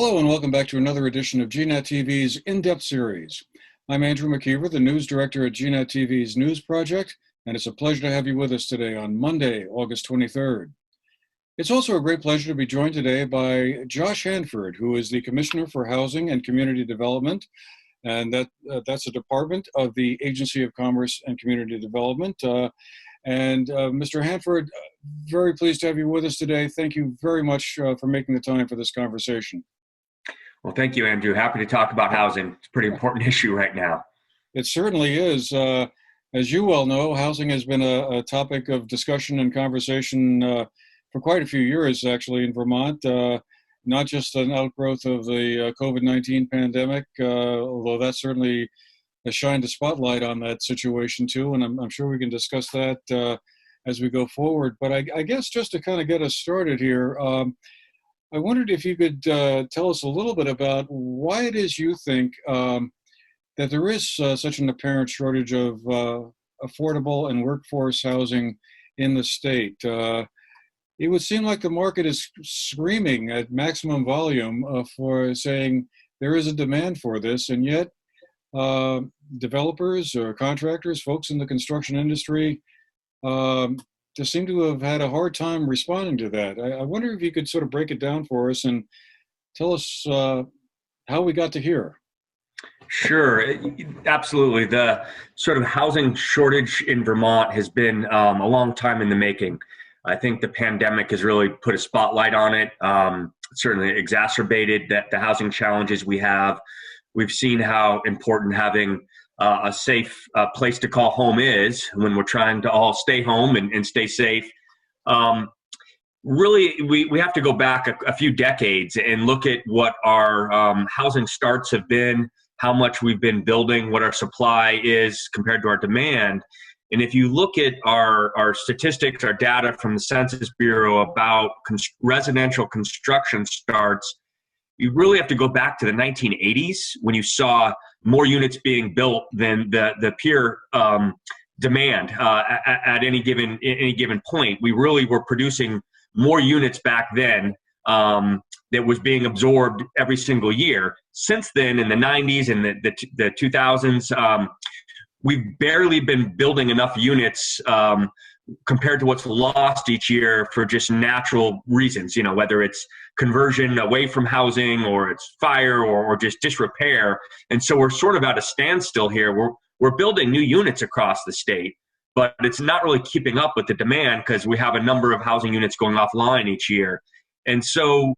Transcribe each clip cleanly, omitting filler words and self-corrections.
Hello and welcome back to another edition of GNAT-TV's In-Depth series. I'm Andrew McKeever, the news director at GNAT-TV's News Project, and it's a pleasure to have you with us today on Monday, August 23rd. It's also a great pleasure to be joined today by Josh Hanford, who is the Commissioner for Housing and Community Development, and that's a department of the Agency of Commerce and Community Development. Mr. Hanford, very pleased to have you with us today. Thank you very much for making the time for this conversation. Well, thank you, Andrew. Happy to talk about housing. It's a pretty important issue right now. It certainly is. As you well know, housing has been a topic of discussion and conversation for quite a few years, actually, in Vermont. Not just an outgrowth of the COVID-19 pandemic, although that certainly has shined a spotlight on that situation too, and I'm sure we can discuss that as we go forward. But I guess just to kind of get us started here, I wondered if you could tell us a little bit about why it is you think that there is such an apparent shortage of affordable and workforce housing in the state. It would seem like the market is screaming at maximum volume for saying there is a demand for this, and yet developers or contractors, folks in the construction industry, just seem to have had a hard time responding to that. I wonder if you could sort of break it down for us and tell us how we got to here. Sure, absolutely. The sort of housing shortage in Vermont has been a long time in the making. I think the pandemic has really put a spotlight on it, certainly exacerbated the housing challenges we have. We've seen how important having a safe place to call home is when we're trying to all stay home and stay safe. Really, we have to go back a few decades and look at what our housing starts have been, how much we've been building, what our supply is compared to our demand. And if you look at our statistics, our data from the Census Bureau about residential construction starts, you really have to go back to the 1980s when you saw more units being built than the peer demand at any given point. We really were producing more units back then that was being absorbed every single year. Since then, in the 90s and the 2000s, we've barely been building enough units compared to what's lost each year for just natural reasons, whether it's conversion away from housing or it's fire or just disrepair. And so we're sort of at a standstill here. We're building new units across the state, but it's not really keeping up with the demand because we have a number of housing units going offline each year. And so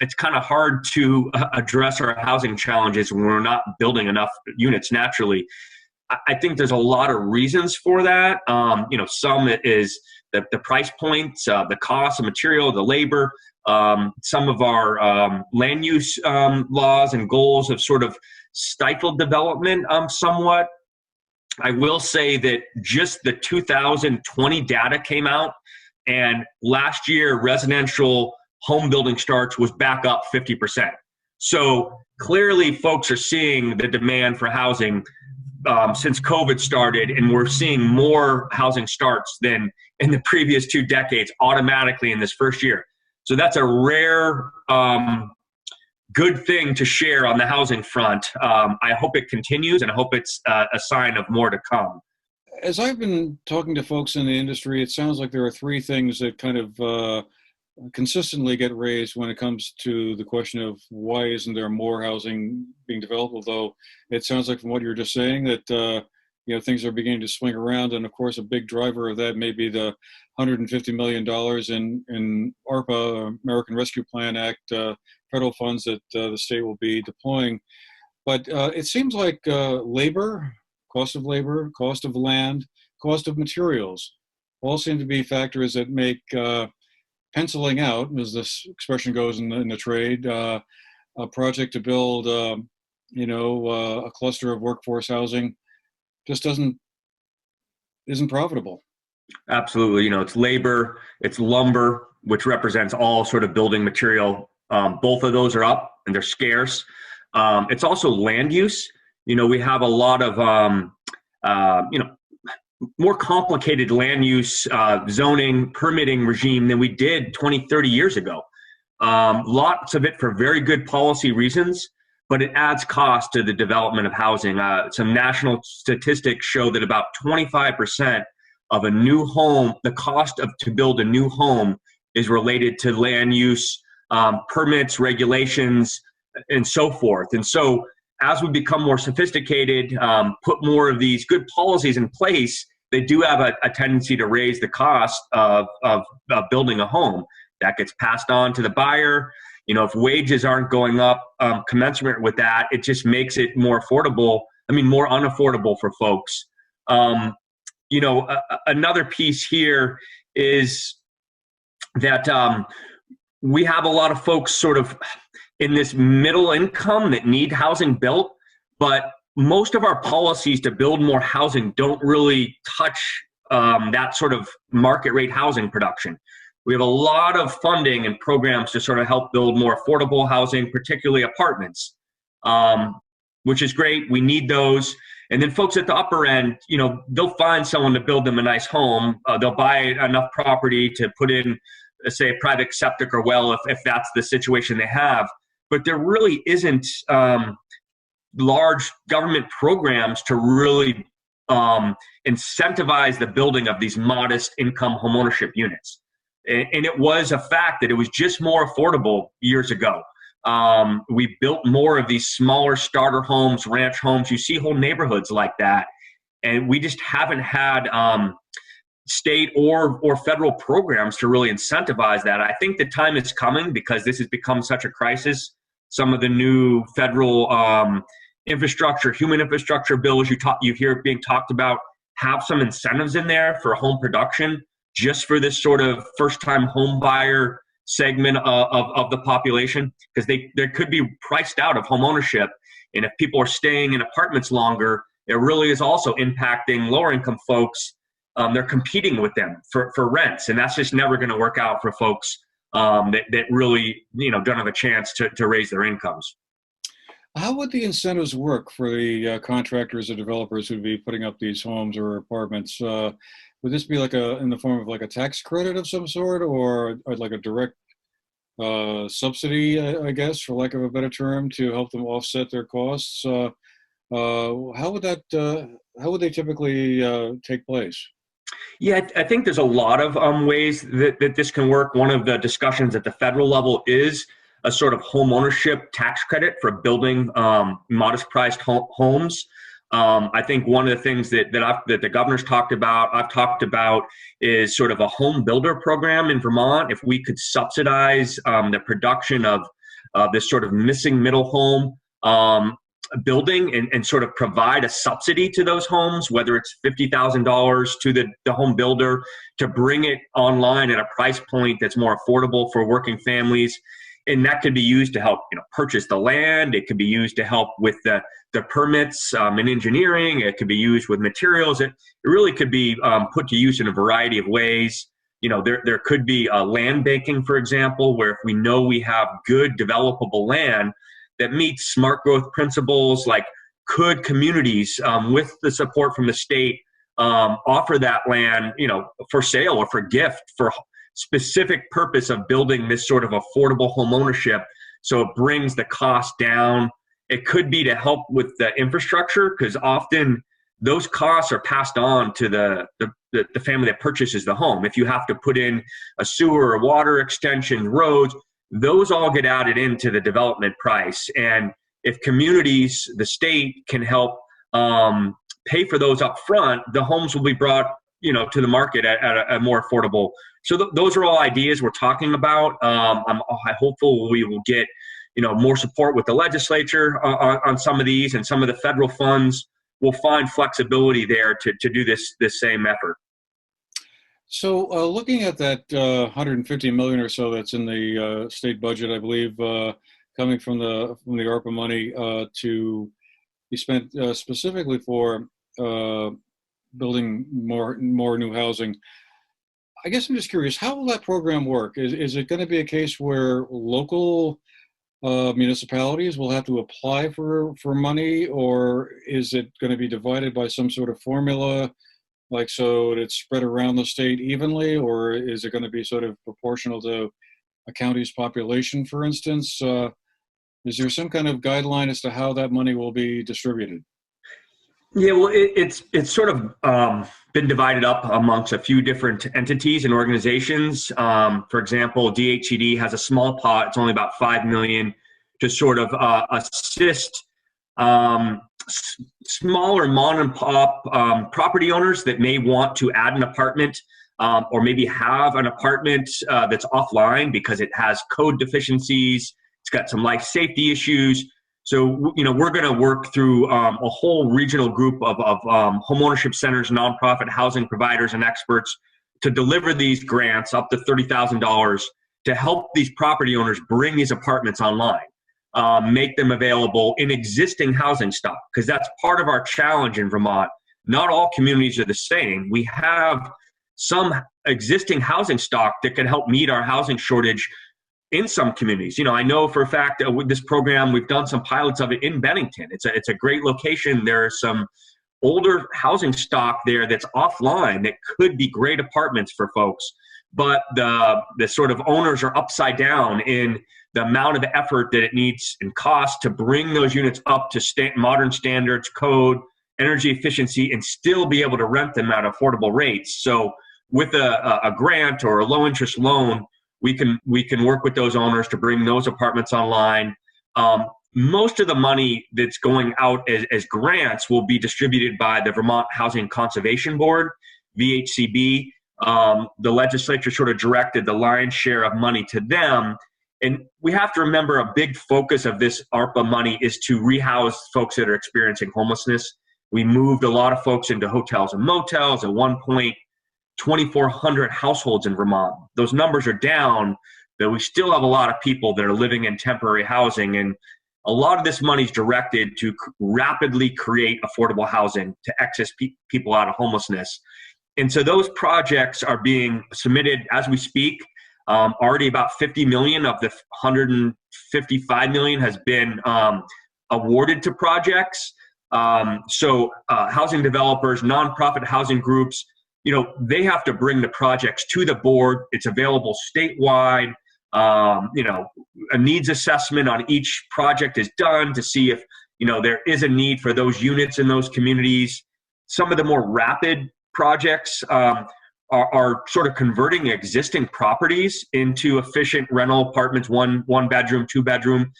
it's kind of hard to address our housing challenges when we're not building enough units naturally. I think there's a lot of reasons for that. Some is the price points, the cost of material, the labor. Some of our land use laws and goals have sort of stifled development somewhat. I will say that just the 2020 data came out, and last year residential home building starts was back up 50%. So clearly folks are seeing the demand for housing since COVID started, and we're seeing more housing starts than in the previous 2 decades automatically in this first year. So that's a rare, good thing to share on the housing front. I hope it continues, and I hope it's a sign of more to come. As I've been talking to folks in the industry, it sounds like there are 3 things that kind of consistently get raised when it comes to the question of why isn't there more housing being developed, although it sounds like from what you're just saying that things are beginning to swing around. And of course, a big driver of that may be the $150 million in ARPA, American Rescue Plan Act, federal funds that the state will be deploying. But it seems like labor, cost of land, cost of materials all seem to be factors that make penciling out, as this expression goes in the trade, a project to build, a cluster of workforce housing just isn't profitable. Absolutely. It's labor, it's lumber, which represents all sort of building material. Both of those are up and they're scarce. It's also land use. We have a lot of, more complicated land use zoning permitting regime than we did 20, 30 years ago. Lots of it for very good policy reasons, but it adds cost to the development of housing. Some national statistics show that about 25% of a new home, the cost to build a new home is related to land use, permits, regulations, and so forth. And so as we become more sophisticated, put more of these good policies in place, they do have a tendency to raise the cost of building a home. That gets passed on to the buyer. If wages aren't going up commensurate with that, it just makes it more affordable. More unaffordable for folks. Another piece here is that we have a lot of folks sort of in this middle income that need housing built, but most of our policies to build more housing don't really touch that sort of market rate housing production. We have a lot of funding and programs to sort of help build more affordable housing, particularly apartments, which is great. We need those. And then folks at the upper end, they'll find someone to build them a nice home. They'll buy enough property to put in, say, a private septic or well if that's the situation they have. But there really isn't large government programs to really incentivize the building of these modest income homeownership units. And it was a fact that it was just more affordable years ago. We built more of these smaller starter homes, ranch homes. You see whole neighborhoods like that. And we just haven't had state or federal programs to really incentivize that. I think the time is coming because this has become such a crisis. Some of the new federal infrastructure, human infrastructure bills you hear being talked about have some incentives in there for home production, just for this sort of first-time home buyer segment of the population, because they could be priced out of home ownership. And if people are staying in apartments longer, it really is also impacting lower-income folks. They're competing with them for rents, and that's just never going to work out for folks that really don't have a chance to raise their incomes. How would the incentives work for the contractors or developers who'd be putting up these homes or apartments? Would this be like in the form of like a tax credit of some sort, or like a direct subsidy, I guess, for lack of a better term, to help them offset their costs? How would they typically take place? Yeah, I think there's a lot of ways that this can work. One of the discussions at the federal level is a sort of home ownership tax credit for building modest priced homes. I think one of the things that the governor's talked about, I've talked about, is sort of a home builder program in Vermont. If we could subsidize the production of this sort of missing middle home building and sort of provide a subsidy to those homes, whether it's $50,000 to the home builder to bring it online at a price point that's more affordable for working families. And that could be used to help purchase the land. It could be used to help with the permits and engineering. It could be used with materials. It really could be put to use in a variety of ways. There could be land banking, for example, where if we know we have good developable land that meets smart growth principles, like could communities with the support from the state offer that land for sale or for gift for specific purpose of building this sort of affordable home ownership, so it brings the cost down. It could be to help with the infrastructure, because often those costs are passed on to the family that purchases the home. If you have to put in a sewer, a water extension, roads, those all get added into the development price. And if communities, the state, can help pay for those up front, the homes will be brought to the market at a more affordable. So those are all ideas we're talking about. I'm hopeful we will get more support with the legislature on some of these, and some of the federal funds will find flexibility there to do this same effort. So looking at that 150 million or so that's in the state budget, I believe, coming from the ARPA money to be spent specifically for building more new housing. I guess I'm just curious, how will that program work? Is it going to be a case where local municipalities will have to apply for money, or is it going to be divided by some sort of formula, like so it's spread around the state evenly, or is it going to be sort of proportional to a county's population, for instance? Is there some kind of guideline as to how that money will be distributed? Yeah, well, it's sort of been divided up amongst a few different entities and organizations. For example, DHED has a small pot. It's only about $5 million to sort of assist smaller mom and pop property owners that may want to add an apartment, or maybe have an apartment that's offline because it has code deficiencies. It's got some life safety issues. So, we're going to work through a whole regional group of homeownership centers, nonprofit housing providers, and experts to deliver these grants up to $30,000 to help these property owners bring these apartments online, make them available in existing housing stock, because that's part of our challenge in Vermont. Not all communities are the same. We have some existing housing stock that can help meet our housing shortage in some communities. I know for a fact that with this program, we've done some pilots of it in Bennington. It's a great location. There are some older housing stock there that's offline that could be great apartments for folks, but the sort of owners are upside down in the amount of effort that it needs and cost to bring those units up to modern standards, code, energy efficiency, and still be able to rent them at affordable rates. So with a grant or a low interest loan, we can work with those owners to bring those apartments online. Most of the money that's going out as grants will be distributed by the Vermont Housing Conservation Board, VHCB. The legislature sort of directed the lion's share of money to them. And we have to remember a big focus of this ARPA money is to rehouse folks that are experiencing homelessness. We moved a lot of folks into hotels and motels. At one point, 2,400 households in Vermont. Those numbers are down, but we still have a lot of people that are living in temporary housing. And a lot of this money is directed to rapidly create affordable housing to access people out of homelessness. And so those projects are being submitted as we speak. Already about 50 million of the 155 million has been awarded to projects. So housing developers, nonprofit housing groups, they have to bring the projects to the board. It's available statewide. A needs assessment on each project is done to see if, there is a need for those units in those communities. Some of the more rapid projects are sort of converting existing properties into efficient rental apartments, one bedroom, 2 bedroom.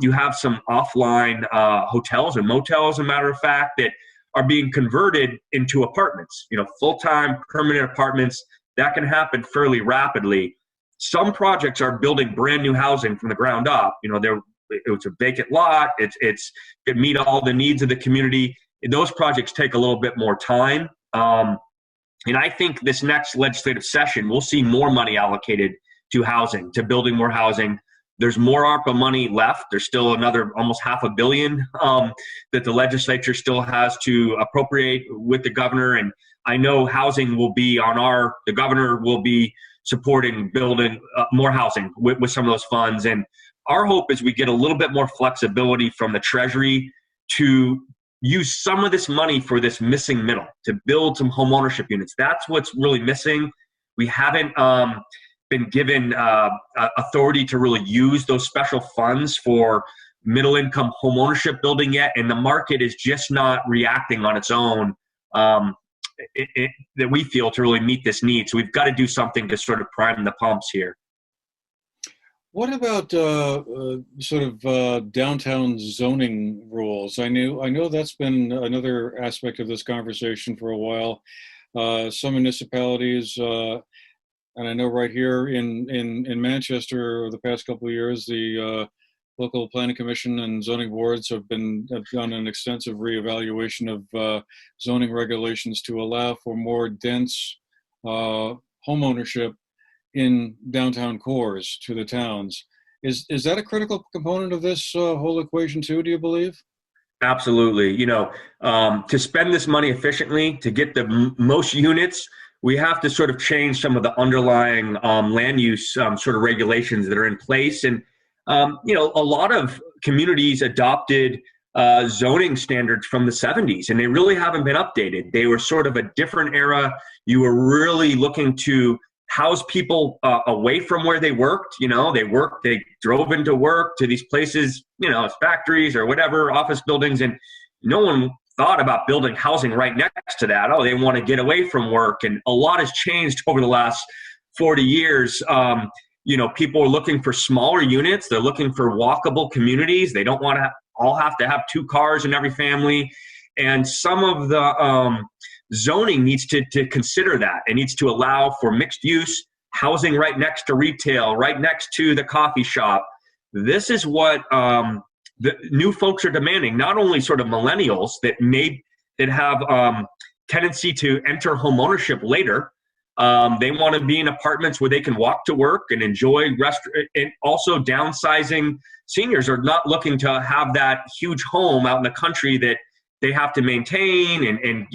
You have some offline hotels and motels, as a matter of fact, that are being converted into apartments, full-time permanent apartments. That can happen fairly rapidly. Some projects are building brand new housing from the ground up. It's a vacant lot. It meet all the needs of the community. Those projects take a little bit more time. And I think this next legislative session, we'll see more money allocated to housing, to building more housing. There's more ARPA money left. There's still another almost $500 million that the legislature still has to appropriate with the governor. And I know housing will be the governor will be supporting building more housing with some of those funds. And our hope is we get a little bit more flexibility from the Treasury to use some of this money for this missing middle, to build some home ownership units. That's what's really missing. We haven't been given authority to really use those special funds for middle income home ownership building yet, and the market is just not reacting on its own that we feel to really meet this need. So we've got to do something to sort of prime the pumps here. What about downtown zoning rules? I know that's been another aspect of this conversation for a while. Some municipalities, and I know right here in Manchester, over the past couple of years, the local planning commission and zoning boards have done an extensive reevaluation of zoning regulations to allow for more dense home ownership in downtown cores to the towns. Is that a critical component of this whole equation too, do you believe? Absolutely. To spend this money efficiently, to get the most units, we have to sort of change some of the underlying land use sort of regulations that are in place. And, a lot of communities adopted zoning standards from the 70s, and they really haven't been updated. They were sort of a different era. You were really looking to house people away from where they worked. They drove into work to these places, as factories or whatever, office buildings, and no one thought about building housing right next to that. Oh, they want to get away from work. And a lot has changed over the last 40 years. People are looking for smaller units. They're looking for walkable communities. They don't want to all have to have 2 cars in every family. And some of the zoning needs to consider that. It needs to allow for mixed use housing right next to retail, right next to the coffee shop. This is what the new folks are demanding, not only sort of millennials that have tendency to enter homeownership later. They want to be in apartments where they can walk to work and enjoy and also downsizing. Seniors are not looking to have that huge home out in the country that they have to maintain and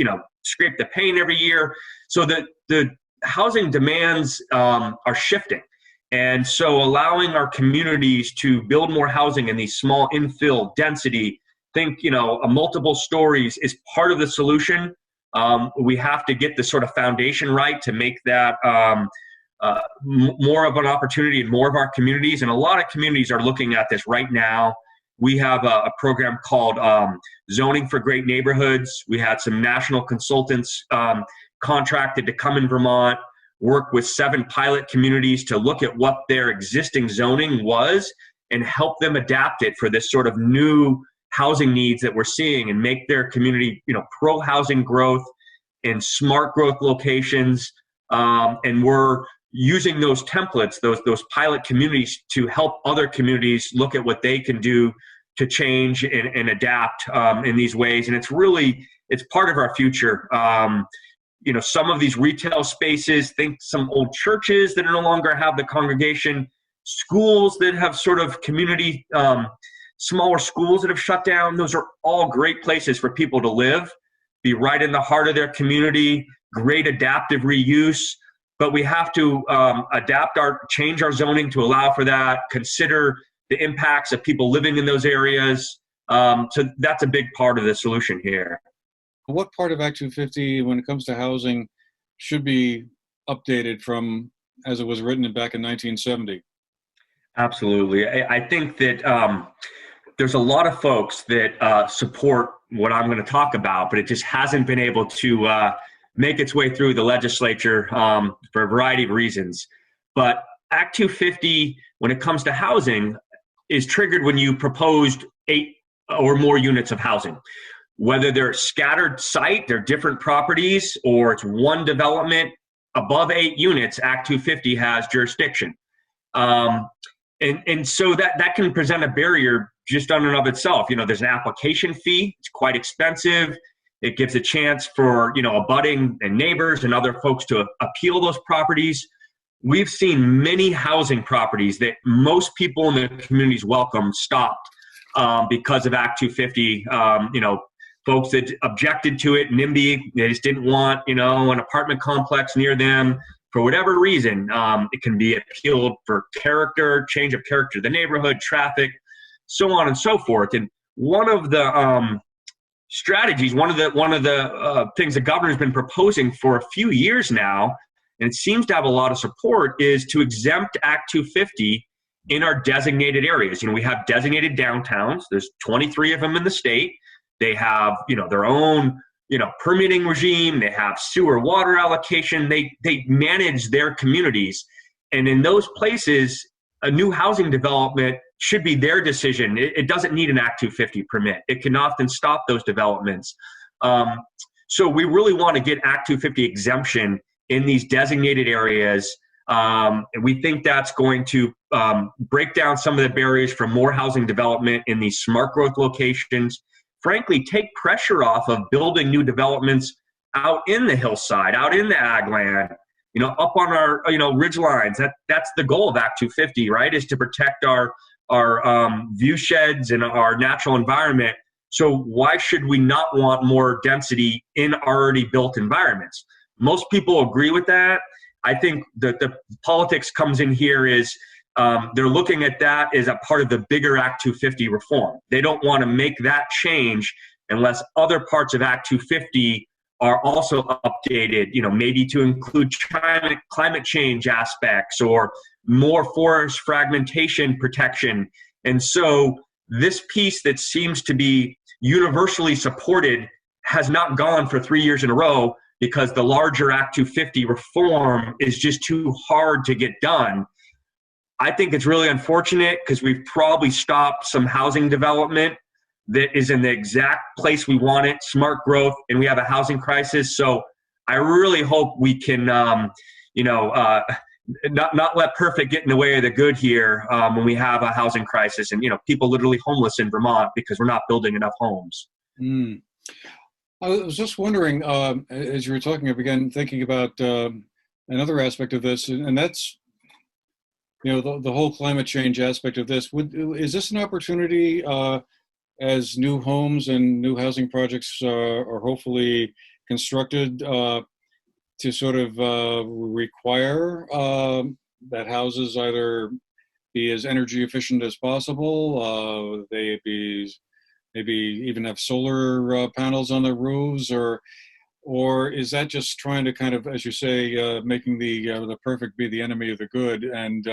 scrape the paint every year. So the housing demands are shifting. And so allowing our communities to build more housing in these small infill density, multiple stories is part of the solution. We have to get the sort of foundation right to make that more of an opportunity in more of our communities. And a lot of communities are looking at this right now. We have a program called Zoning for Great Neighborhoods. We had some national consultants contracted to come in Vermont, work with 7 pilot communities to look at what their existing zoning was and help them adapt it for this sort of new housing needs that we're seeing and make their community, pro-housing growth in smart growth locations. And we're using those templates, those pilot communities, to help other communities look at what they can do to change and adapt in these ways. And it's part of our future. Some of these retail spaces, think some old churches that no longer have the congregation, schools that have sort of community, smaller schools that have shut down. Those are all great places for people to live, be right in the heart of their community, great adaptive reuse. But we have to change our zoning to allow for that, consider the impacts of people living in those areas. So that's a big part of the solution here. What part of Act 250, when it comes to housing, should be updated from as it was written back in 1970? Absolutely. I think that there's a lot of folks that support what I'm going to talk about, but it just hasn't been able to make its way through the legislature for a variety of reasons. But Act 250, when it comes to housing, is triggered when you proposed 8 or more units of housing. Whether they're scattered site, they're different properties, or it's one development above 8 units, Act 250 has jurisdiction. And so that can present a barrier just on and of itself. There's an application fee. It's quite expensive. It gives a chance for, abutting and neighbors and other folks to appeal those properties. We've seen many housing properties that most people in the communities welcome stopped because of Act 250. Folks that objected to it, NIMBY, they just didn't want, an apartment complex near them for whatever reason. It can be appealed for change of character of the neighborhood, traffic, so on and so forth. And one of the strategies, one of the things the governor's been proposing for a few years now, and it seems to have a lot of support, is to exempt Act 250 in our designated areas. We have designated downtowns. There's 23 of them in the state. They have, their own, permitting regime. They have sewer water allocation. They manage their communities. And in those places, a new housing development should be their decision. It doesn't need an Act 250 permit. It can often stop those developments. So we really want to get Act 250 exemption in these designated areas. And we think that's going to break down some of the barriers for more housing development in these smart growth locations. Frankly, take pressure off of building new developments out in the hillside, out in the ag land, up on our, ridge lines. That's the goal of Act 250, right? Is to protect our view sheds and our natural environment. So why should we not want more density in already built environments? Most people agree with that. I think that the politics comes in here is they're looking at that as a part of the bigger Act 250 reform. They don't want to make that change unless other parts of Act 250 are also updated, maybe to include climate change aspects or more forest fragmentation protection. And so this piece that seems to be universally supported has not gone for 3 years in a row because the larger Act 250 reform is just too hard to get done. I think it's really unfortunate because we've probably stopped some housing development that is in the exact place we want it, smart growth, and we have a housing crisis. So I really hope we can, not let perfect get in the way of the good here when we have a housing crisis and, people literally homeless in Vermont because we're not building enough homes. Mm. I was just wondering, as you were talking, I began thinking about another aspect of this, and that's, the whole climate change aspect of this. Is this an opportunity as new homes and new housing projects are hopefully constructed to sort of require that houses either be as energy efficient as possible, they be maybe even have solar panels on their roofs, or is that just trying to kind of, as you say, making the perfect be the enemy of the good, and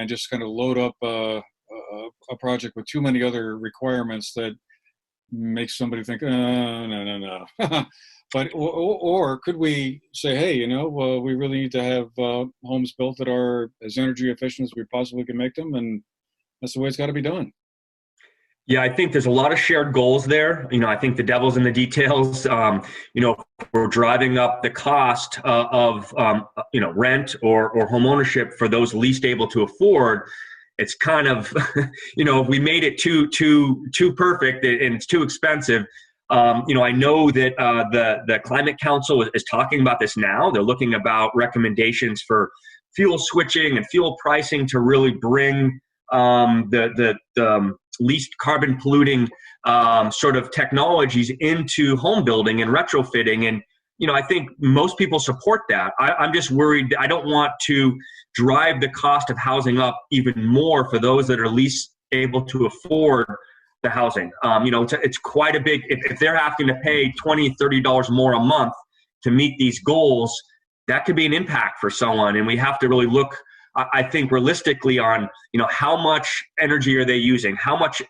just kind of load up a project with too many other requirements that makes somebody think, no. But or could we say, hey, we really need to have homes built that are as energy efficient as we possibly can make them, and that's the way it's got to be done. Yeah, I think there's a lot of shared goals there. I think the devil's in the details. We're driving up the cost of rent or home ownership for those least able to afford. It's kind of, if we made it too perfect and it's too expensive. I know that the Climate Council is talking about this now. They're looking about recommendations for fuel switching and fuel pricing to really bring the least carbon polluting sort of technologies into home building and retrofitting. And, I think most people support that. I'm just worried. I don't want to drive the cost of housing up even more for those that are least able to afford the housing. It's quite a big, if they're having to pay $20, $30 more a month to meet these goals, that could be an impact for someone. And we have to really look, I think, realistically on, how much energy are they using? How much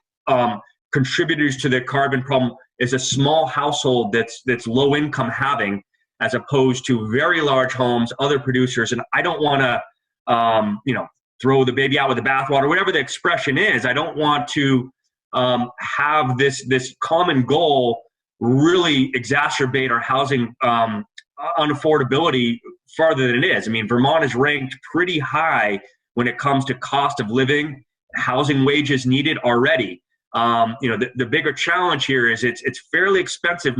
contributors to the carbon problem is a small household that's low income having, as opposed to very large homes, other producers. And I don't want to, throw the baby out with the bathwater, whatever the expression is. I don't want to have this common goal really exacerbate our housing unaffordability farther than it is. I mean, Vermont is ranked pretty high when it comes to cost of living, housing wages needed already. The bigger challenge here is it's fairly expensive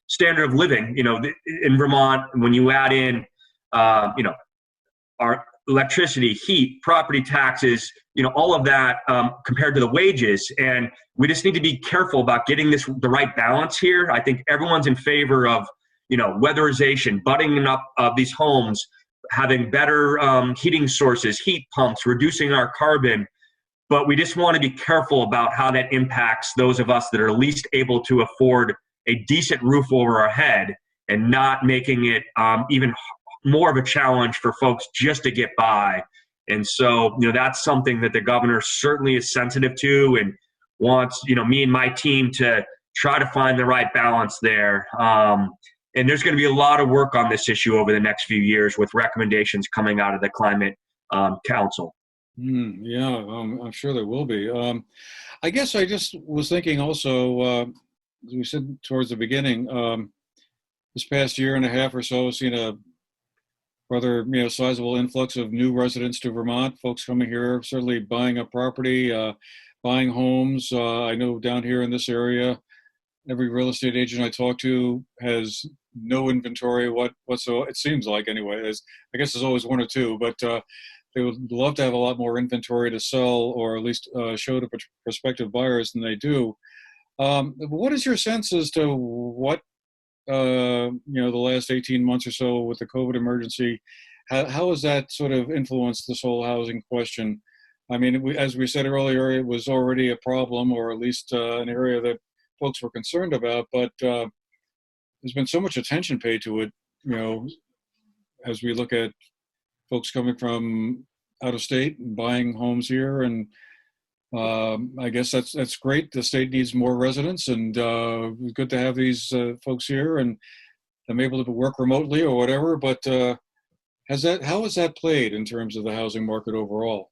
standard of living. In Vermont, when you add in, our electricity, heat, property taxes, all of that compared to the wages. And we just need to be careful about getting the right balance here. I think everyone's in favor of, weatherization, buttoning up these homes, having better heating sources, heat pumps, reducing our carbon. But we just want to be careful about how that impacts those of us that are least able to afford a decent roof over our head, and not making it even more of a challenge for folks just to get by. And so, that's something that the governor certainly is sensitive to and wants, me and my team to try to find the right balance there. And there's going to be a lot of work on this issue over the next few years with recommendations coming out of the Climate Council. Yeah, I'm sure there will be. I guess I just was thinking also, as we said towards the beginning, this past year and a half or so, I've seen a rather sizable influx of new residents to Vermont, folks coming here, certainly buying up property, buying homes. I know down here in this area, every real estate agent I talk to has no inventory whatsoever. It seems like, anyway. I guess there's always one or two, but they would love to have a lot more inventory to sell, or at least show to prospective buyers than they do. What is your sense as to what the last 18 months or so with the COVID emergency, how has that sort of influenced this whole housing question? I mean, as we said earlier, it was already a problem, or at least an area that folks were concerned about. But there's been so much attention paid to it, as we look at folks coming from out of state and buying homes here. And I guess that's great. The state needs more residents, and it's good to have these folks here and them able to work remotely or whatever. But how has that played in terms of the housing market overall?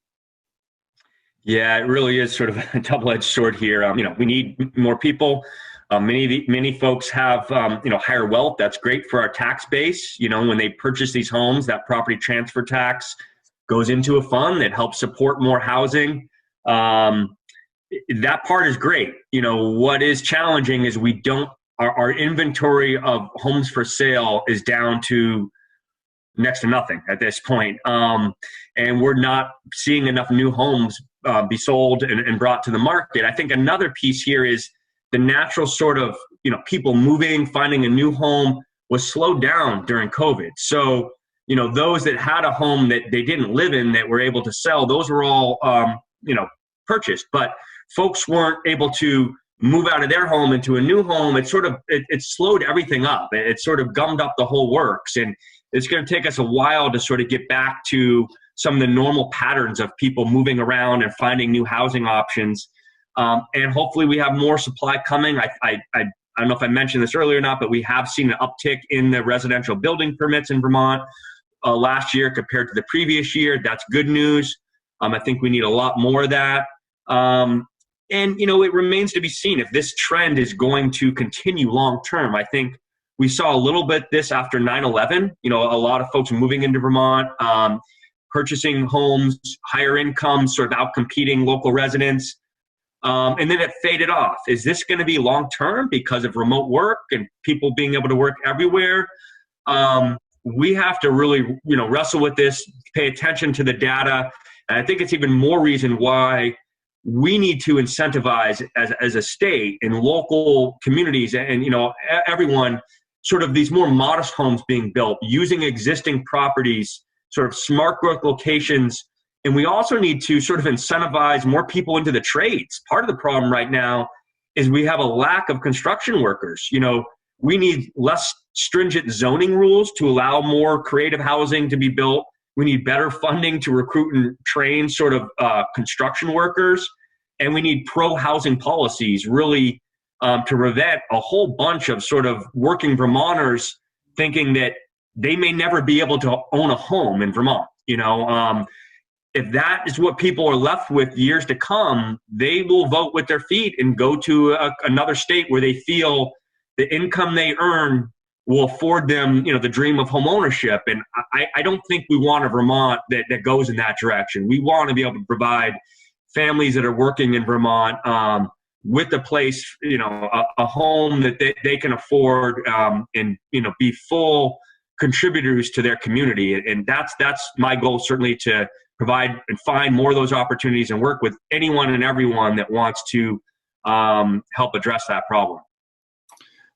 Yeah, it really is sort of a double-edged sword here. We need more people. Many folks have higher wealth. That's great for our tax base. When they purchase these homes, that property transfer tax goes into a fund that helps support more housing. That part is great. What is challenging is our inventory of homes for sale is down to next to nothing at this point. And we're not seeing enough new homes be sold and brought to the market. I think another piece here is the natural sort of, people moving, finding a new home was slowed down during COVID. So, those that had a home that they didn't live in that were able to sell, those were all, purchased. But folks weren't able to move out of their home into a new home. It sort of, it slowed everything up. It sort of gummed up the whole works. And it's going to take us a while to sort of get back to some of the normal patterns of people moving around and finding new housing options. And hopefully we have more supply coming. I don't know if I mentioned this earlier or not, but we have seen an uptick in the residential building permits in Vermont last year compared to the previous year. That's good news. I think we need a lot more of that. And, it remains to be seen if this trend is going to continue long term. I think we saw a little bit this after 9/11. A lot of folks moving into Vermont, purchasing homes, higher incomes, sort of out-competing local residents. And then it faded off. Is this going to be long-term because of remote work and people being able to work everywhere? We have to really, wrestle with this, pay attention to the data. And I think it's even more reason why we need to incentivize as a state and local communities and, everyone, sort of these more modest homes being built, using existing properties, sort of smart growth locations. And we also need to sort of incentivize more people into the trades. Part of the problem right now is we have a lack of construction workers. We need less stringent zoning rules to allow more creative housing to be built. We need better funding to recruit and train sort of construction workers. And we need pro-housing policies really to prevent a whole bunch of sort of working Vermonters thinking that they may never be able to own a home in Vermont. If that is what people are left with years to come, they will vote with their feet and go to another state where they feel the income they earn will afford them, the dream of home ownership. And I don't think we want a Vermont that goes in that direction. We want to be able to provide families that are working in Vermont with a place, a home that they can afford and, be full contributors to their community. And that's my goal, certainly, to provide and find more of those opportunities and work with anyone and everyone that wants to help address that problem.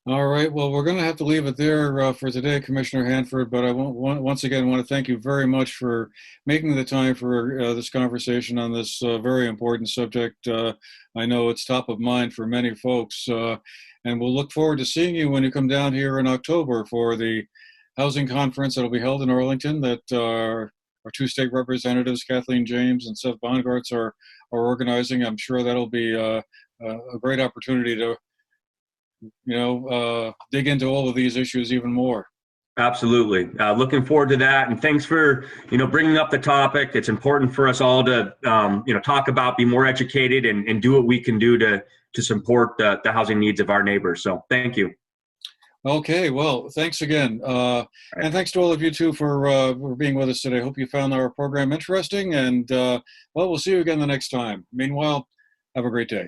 All right. Well, we're going to have to leave it there for today, Commissioner Hanford. But I once again want to thank you very much for making the time for this conversation on this very important subject. I know it's top of mind for many folks. And we'll look forward to seeing you when you come down here in October for the housing conference that will be held in Arlington that our two state representatives, Kathleen James and Seth Bongartz, are organizing. I'm sure that'll be a great opportunity to dig into all of these issues even more. Absolutely. Looking forward to that. And thanks for, bringing up the topic. It's important for us all to, talk about, be more educated and do what we can do to support the housing needs of our neighbors. So thank you. Okay. Well, thanks again. And thanks to all of you too for being with us today. Hope you found our program interesting, and we'll see you again the next time. Meanwhile, have a great day.